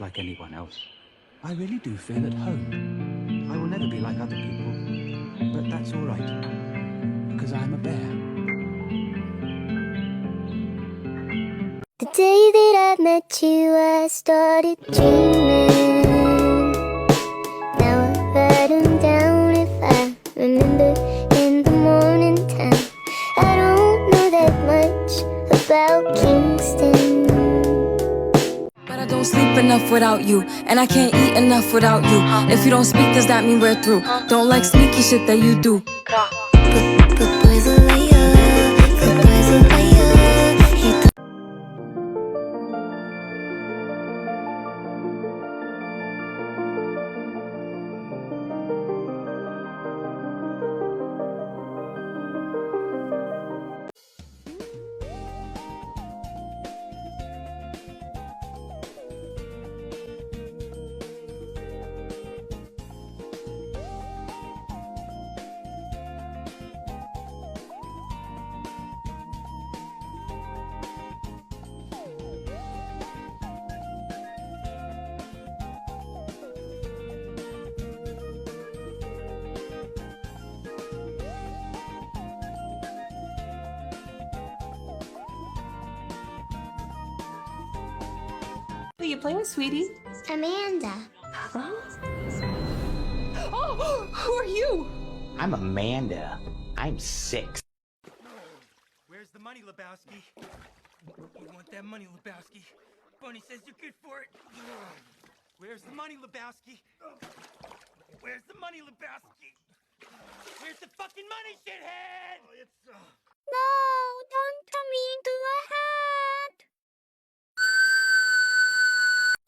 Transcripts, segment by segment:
like anyone else. I really do feel at home. I will never be like other people, but that's all right, because I am a bear. The day that I met you, I started dreaming. Now I write them down if I remember in the morning time. I don't know that much about Kingston, but I don't sleep enough without you, and I can't eat enough without you. If you don't speak, does that mean we're through? Don't like sneaky shit that you do. but boys are liar, but boys are liar. Who you playing with, sweetie? Amanda. Oh, who are you? I'm Amanda. I'm 6. Where's the money, Lebowski? You want that money, Lebowski? Bunny says you're good for it. Where's the money, Lebowski? Where's the money, Lebowski? Where's the fucking money, shithead? No, don't turn me into a hat.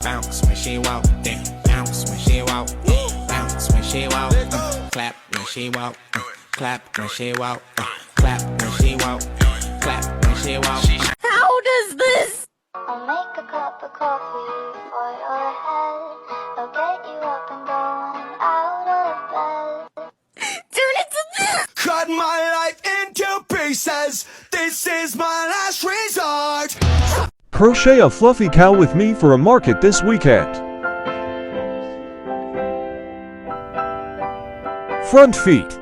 Bounce when she walk, then bounce when she walk, bounce when she walk, clap when she walk, clap when she walk, clap when she walk, clap when she walk. How does this? I'll make a cup of coffee for your head. I'll get you up and going out of bed. Turn it to this! Cut my life into pieces. This is my last resort. Crochet a fluffy cow with me for a market this weekend. Front feet.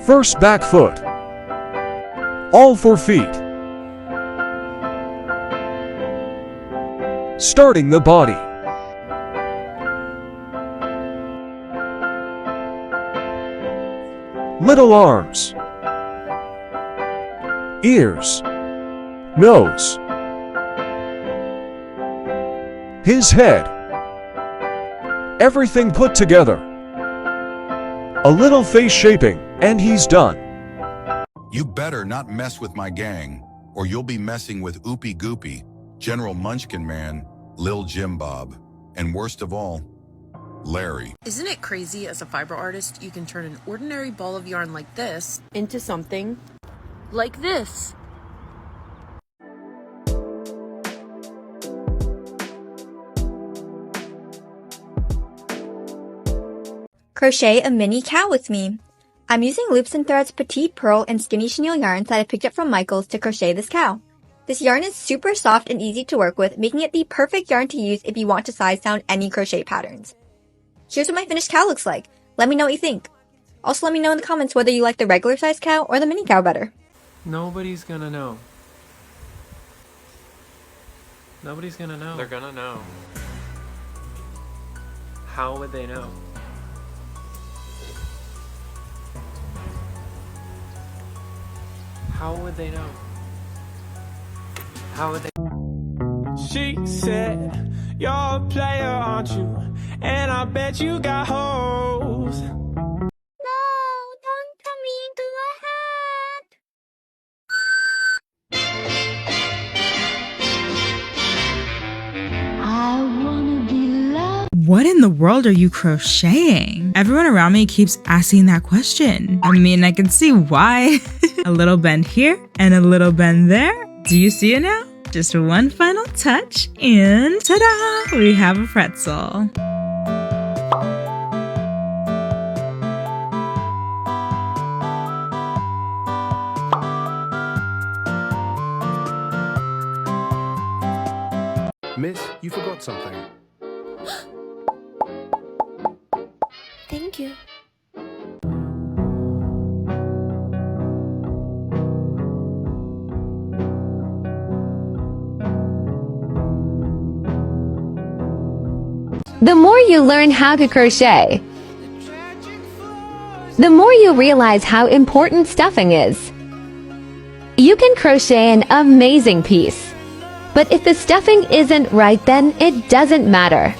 First back foot. All 4 feet. Starting the body. Little arms. Ears, nose, his head, everything put together. A little face shaping, and he's done. You better not mess with my gang, or you'll be messing with Oopie Goopy, General Munchkin Man, Lil Jim Bob, and worst of all, Larry. Isn't it crazy as a fiber artist, you can turn an ordinary ball of yarn like this into something like this? Crochet a mini cow with me. I'm using Loops and Threads Petite Pearl and Skinny Chenille yarns that I picked up from Michael's to crochet this cow. This yarn is super soft and easy to work with, making it the perfect yarn to use if you want to size down any crochet patterns. Here's what my finished cow looks like. Let me know what you think. Also let me know in the comments whether you like the regular size cow or the mini cow better. Nobody's gonna know. Nobody's gonna know. They're gonna know. How would they know? How would they know? How would they? She said, you're a player, aren't you? And I bet you got hoes. No, don't turn me into a hat. I wanna be loved. What in the world are you crocheting? Everyone around me keeps asking that question. I mean, I can see why. A little bend here and a little bend there. Do you see it now? Just one final touch and ta-da! We have a pretzel. Miss, you forgot something. Thank you. The more you learn how to crochet, the more you realize how important stuffing is. You can crochet an amazing piece, but if the stuffing isn't right, then it doesn't matter.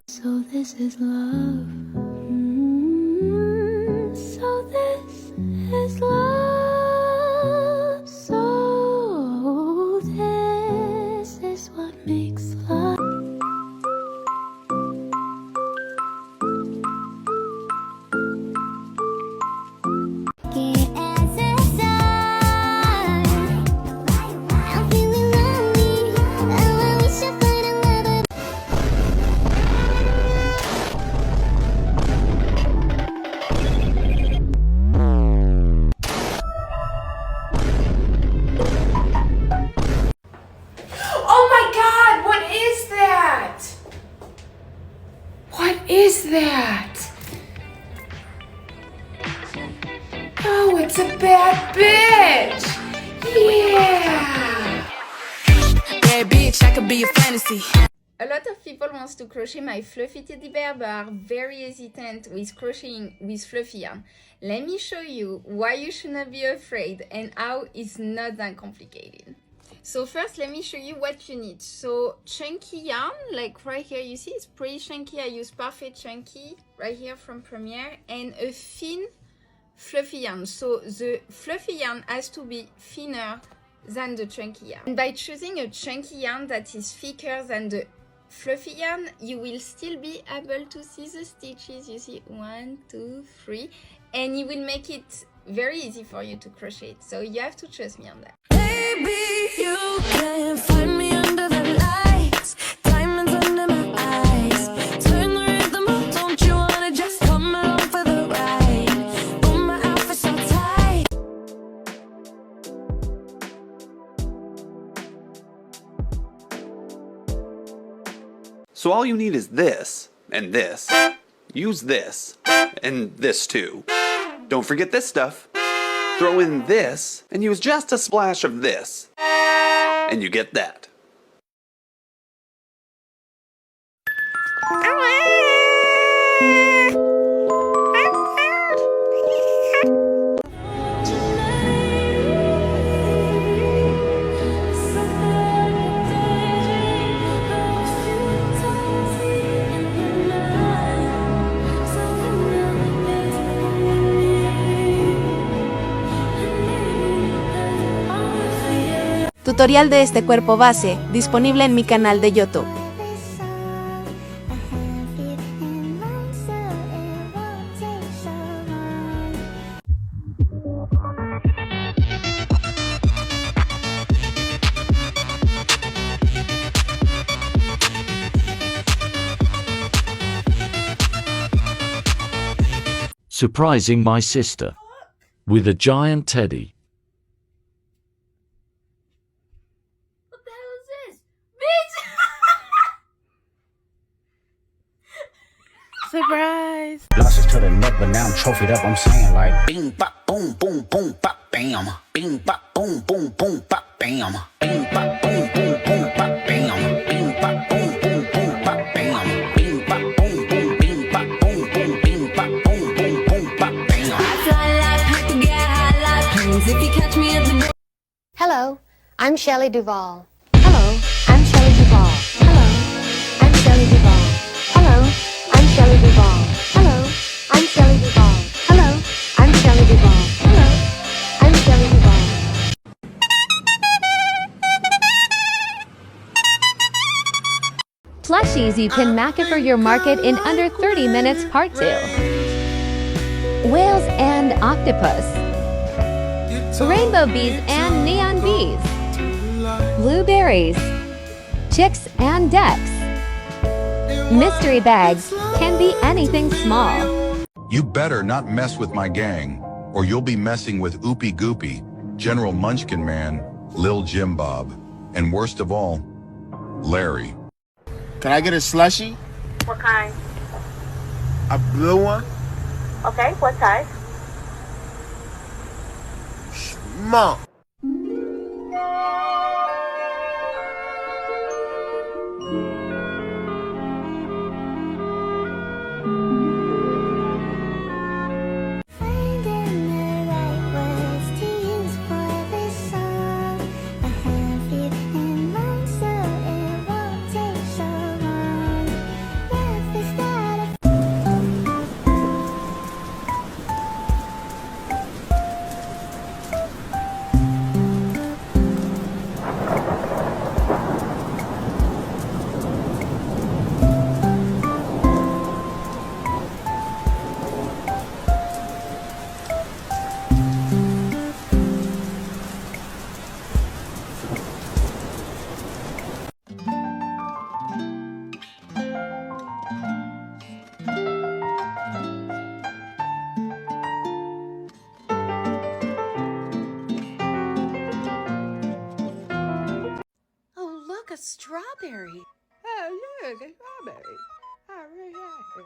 So this is love. So this is love. So this is what makes love. Oh my God, what is that? What is that? Oh, it's a bad bitch. Yeah. Bad bitch, I could be a fantasy. A lot of people want to crochet my fluffy teddy bear but are very hesitant with crocheting with fluffy yarn. Let me show you why you should not be afraid and how it's not that complicated. So first, let me show you what you need. So chunky yarn, like right here, you see it's pretty chunky. I use Parfait Chunky right here from Premiere, and a thin fluffy yarn. So the fluffy yarn has to be thinner than the chunky yarn. And by choosing a chunky yarn that is thicker than the fluffy yarn, you will still be able to see the stitches. You see 1, 2, 3, and it will make it very easy for you to crochet it. So you have to trust me on that. Baby, you can find me under the lights, diamonds under my eyes. Turn the rhythm up, don't you wanna just come along for the ride? Oh, my outfit's so tight. So all you need is this, and this. Use this, and this too. Don't forget this stuff. Throw in this, and use just a splash of this. And you get that. Tutorial de este cuerpo base, disponible en mi canal de YouTube. surprising my sister with a giant teddy. What the hell is this? Bitch! Surprise! Losses to the neck, but now I'm trophied up. I'm saying like bing bop boom boom boom bop bam. Bing bop boom boom boom bop bam. Bing bop boom boom boom bop bam. Bing bop boom boom boom bop bam. Bing bop boom boom bing bop boom boom bing bop boom boom boom bop bam. I fly like paper, get high like planes. If you catch me at the Hello, I'm Shelley Duvall. Hello, I'm Shelley Duvall. Hello, I'm Shelley Duvall. Hello, I'm Shelley Duvall. Hello, I'm Shelley Duvall. Hello, I'm Shelley Duvall. Hello, I'm Shelley Duvall. Plushies you can maca for your market in under 30 minutes part 2. Whales and octopus. Rainbow bees and neon bees. Blueberries. Chicks and ducks. Mystery bags can be anything small. You better not mess with my gang, or you'll be messing with Oopie Goopie, General Munchkin Man, Lil Jim Bob, and worst of all, Larry. Can I get a slushie? What kind? A blue one? Okay, what size? Mom. A strawberry. Oh, look, a strawberry. I really like it.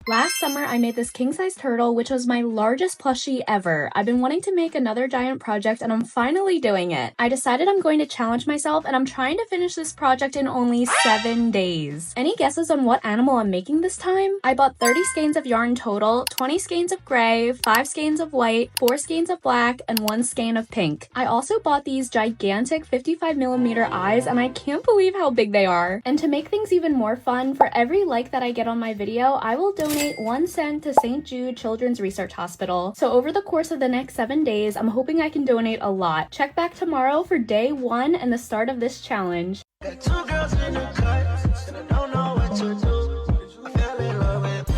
Last summer, I made this king-size turtle, which was my largest plushie ever. I've been wanting to make another giant project, and I'm finally doing it. I decided I'm going to challenge myself, and I'm trying to finish this project in only 7 days. Any guesses on what animal I'm making this time? I bought 30 skeins of yarn total, 20 skeins of gray, 5 skeins of white, 4 skeins of black, and 1 skein of pink. I also bought these gigantic 55mm eyes, and I can't believe how big they are. And to make things even more fun, for every like that I get on my video, I will donate 1 cent to St. Jude Children's Research Hospital. So over the course of the next 7 days, I'm hoping I can donate a lot. Check back tomorrow for day 1 and the start of this challenge. Got 2 girls in the cut, and I don't know what to do. I fell in love with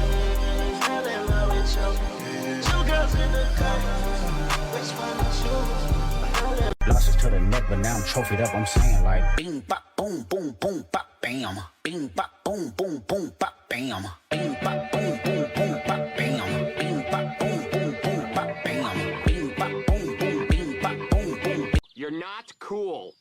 you. 2 girls in the cut, which one to choose? Losses to the neck, but now I'm trophied up. I'm saying like bing bop boom boom boom bop bam. Bing bop boom boom boom bop bam. Bing bop boom boom boom bop bam. Bing bop boom boom boom bop bam. Bing bop boom boom bing bop boom boom. You're not cool.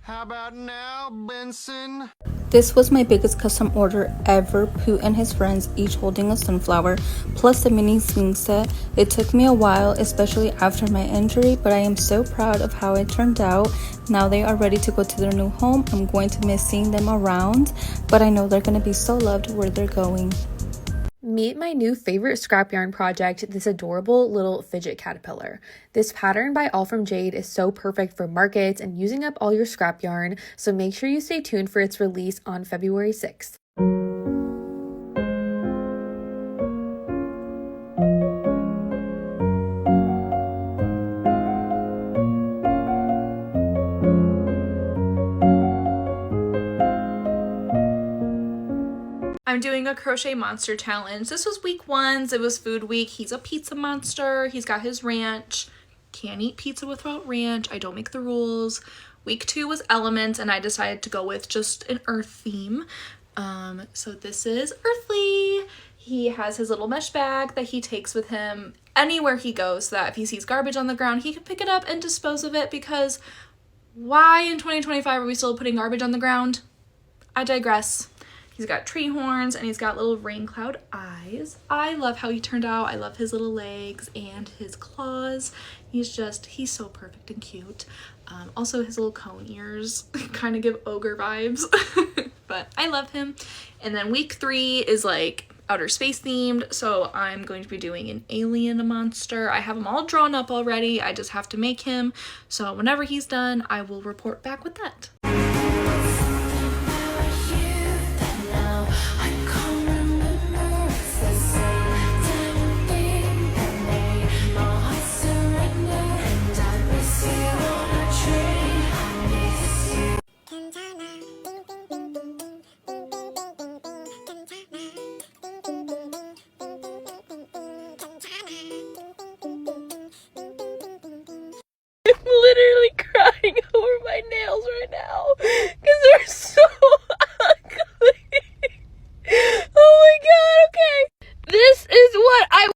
How about now, Benson? This was my biggest custom order ever. Pooh and his friends each holding a sunflower, plus a mini swing set. It took me a while, especially after my injury, but I am so proud of how it turned out. Now they are ready to go to their new home. I'm going to miss seeing them around, but I know they're going to be so loved where they're going. Meet my new favorite scrap yarn project, this adorable little fidget caterpillar. This pattern by All From Jade is so perfect for markets and using up all your scrap yarn, so make sure you stay tuned for its release on February 6th. I'm doing a crochet monster challenge. This was week 1, it was food week. He's a pizza monster, he's got his ranch. Can't eat pizza without ranch, I don't make the rules. Week 2 was elements, and I decided to go with just an earth theme. So this is Earthly. He has his little mesh bag that he takes with him anywhere he goes, so that if he sees garbage on the ground, he can pick it up and dispose of it, because why in 2025 are we still putting garbage on the ground? I digress. He's got tree horns and he's got little rain cloud eyes. I love how he turned out. I love his little legs and his claws. He's so perfect and cute. Also his little cone ears kind of give ogre vibes, but I love him. And then week 3 is like outer space themed, so I'm going to be doing an alien monster. I have him all drawn up already. I just have to make him. So whenever he's done, I will report back with that. Literally crying over my nails right now because they're so ugly. Oh my god, okay. This is what I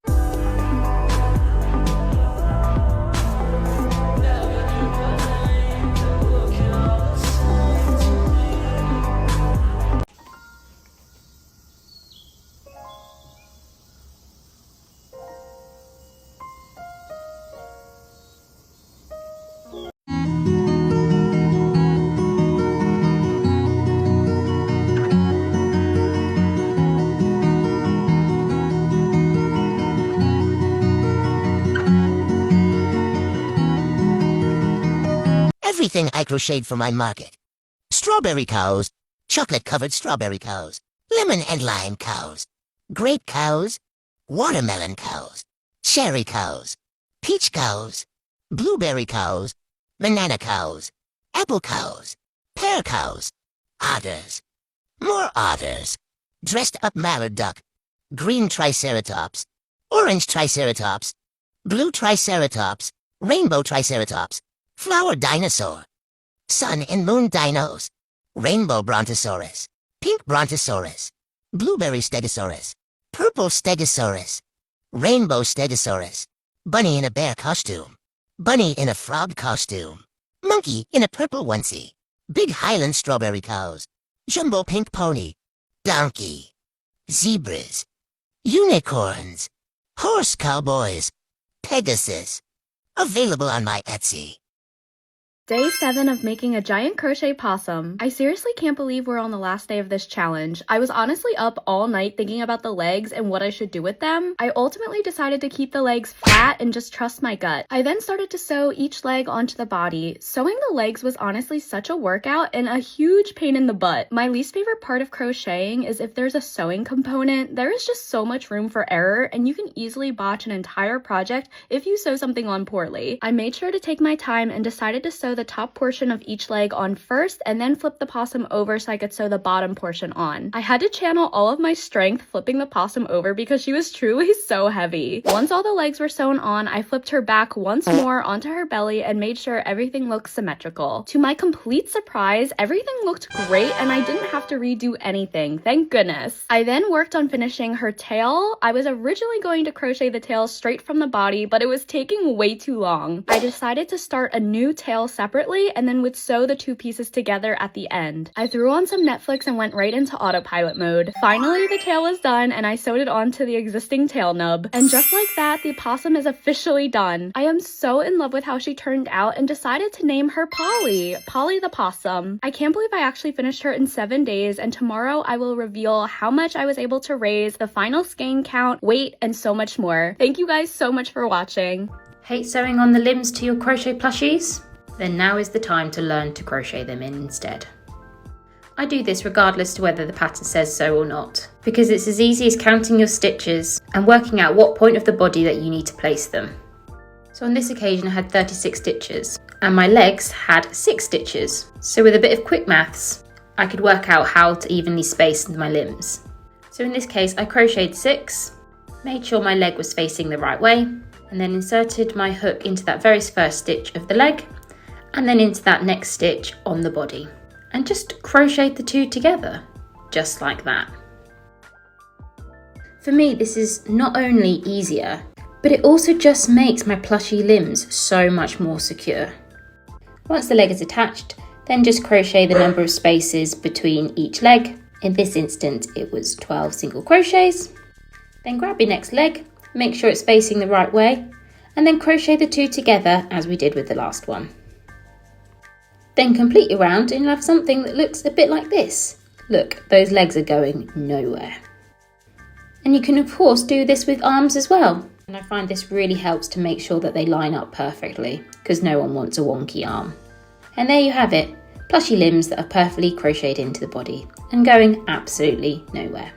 Everything I crocheted for my market. Strawberry cows, chocolate-covered strawberry cows, lemon and lime cows, grape cows, watermelon cows, cherry cows, peach cows, blueberry cows, banana cows, apple cows, pear cows, otters, more otters, dressed-up mallard duck, green triceratops, orange triceratops, blue triceratops, rainbow triceratops, flower dinosaur, sun and moon dinos, rainbow brontosaurus, pink brontosaurus, blueberry stegosaurus, purple stegosaurus, rainbow stegosaurus, bunny in a bear costume, bunny in a frog costume, monkey in a purple onesie, big Highland strawberry cows, jumbo pink pony, donkey, zebras, unicorns, horse cowboys, Pegasus. Available on my Etsy. Day 7 of making a giant crochet possum. I seriously can't believe we're on the last day of this challenge. I was honestly up all night thinking about the legs and what I should do with them. I ultimately decided to keep the legs flat and just trust my gut. I then started to sew each leg onto the body. Sewing the legs was honestly such a workout and a huge pain in the butt. My least favorite part of crocheting is if there's a sewing component. There is just so much room for error and you can easily botch an entire project if you sew something on poorly. I made sure to take my time and decided to sew the top portion of each leg on first and then flip the possum over so I could sew the bottom portion on. I had to channel all of my strength flipping the possum over because she was truly so heavy. Once all the legs were sewn on, I flipped her back once more onto her belly and made sure everything looked symmetrical. To my complete surprise, everything looked great and I didn't have to redo anything, thank goodness. I then worked on finishing her tail. I was originally going to crochet the tail straight from the body, but it was taking way too long. I decided to start a new tail separately and then would sew the two pieces together at the end. I threw on some Netflix and went right into autopilot mode. Finally, the tail was done and I sewed it onto the existing tail nub. And just like that, the possum is officially done. I am so in love with how she turned out and decided to name her Polly. Polly the possum. I can't believe I actually finished her in 7 days, and tomorrow I will reveal how much I was able to raise, the final skein count, weight, and so much more. Thank you guys so much for watching. Hate sewing on the limbs to your crochet plushies? Then now is the time to learn to crochet them in instead. I do this regardless to whether the pattern says so or not, because it's as easy as counting your stitches and working out what point of the body that you need to place them. So on this occasion I had 36 stitches, and my legs had 6 stitches, so with a bit of quick maths, I could work out how to evenly space my limbs. So in this case I crocheted 6, made sure my leg was facing the right way, and then inserted my hook into that very first stitch of the leg, and then into that next stitch on the body. And just crochet the two together, just like that. For me, this is not only easier, but it also just makes my plushy limbs so much more secure. Once the leg is attached, then just crochet the number of spaces between each leg. In this instance, it was 12 single crochets. Then grab your next leg, make sure it's facing the right way, and then crochet the two together as we did with the last one. Then complete your round and you'll have something that looks a bit like this. Look, those legs are going nowhere. And you can of course do this with arms as well. And I find this really helps to make sure that they line up perfectly, because no one wants a wonky arm. And there you have it, plushy limbs that are perfectly crocheted into the body and going absolutely nowhere.